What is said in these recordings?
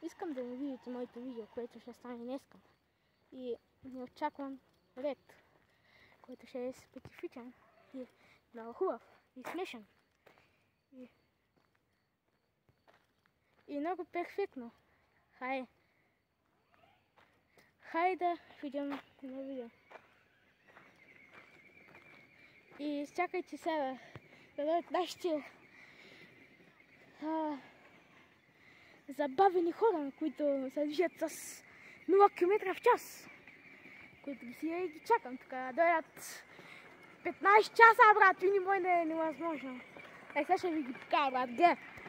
Искам да ми видите моето видео, което ще стане днеска. И не очаквам ред, който ще е специфичен и много хубав и смешен. И много перфектно. Хайде да видим на видео. И чакайте сега да дойдат нашите забавени хора, които се движат с 0 км в час. Които ги чакам тук да дойдат 15 часа, брат, и мой не е невъзможно. Сега ще ви ги покажа, брат.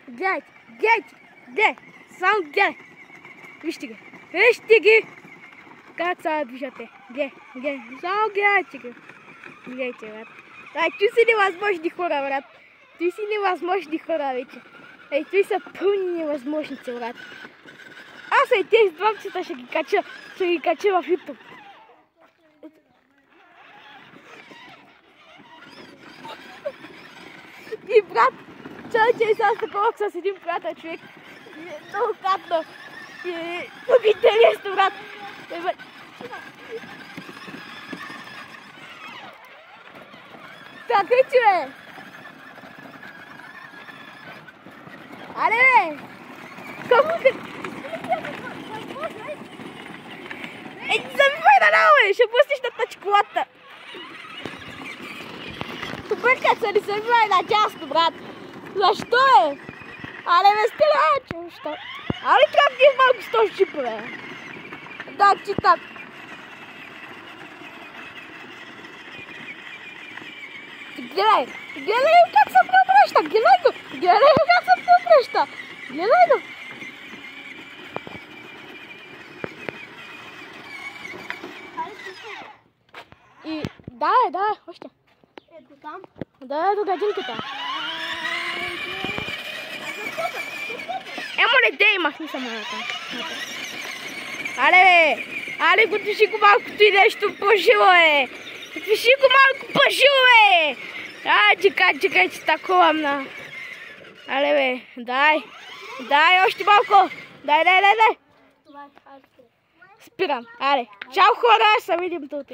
Гледайте, само гледай. Вижте ги. Как се движате? Само гледайте ги. Гледайте, брат. Той си невъзможни хора, брат. Той си невъзможни хора вече. Той са пълни невъзможници, брат. Аз тези двамцата ще ги кача в YouTube. И брат, че сега с такова с един приятел човек. Много кратно. Много интересно, брат. Така че, бе! Аре, бе! Забивай на нао, бе! Ще пуснеш на тъчколата! Бъркат се, не се бивай на часто, брат! Защо, бе? Аре, бе, стиля, че що? Аре, трябва ти малко с този чип, бе! Да, читам! Гледай как се преобръща, гледай го как се преобръща, гледай го. И да, още. Ето там? Да, до градинката. Не дей, махни самолета. Але го движи го малко и нещо по-живо, бе. Движи го малко по-живо, бе. Чекай, че такова мна. Але, бе, дай още малко. Дай. Спирам. Аре, чао хора, се видим тук.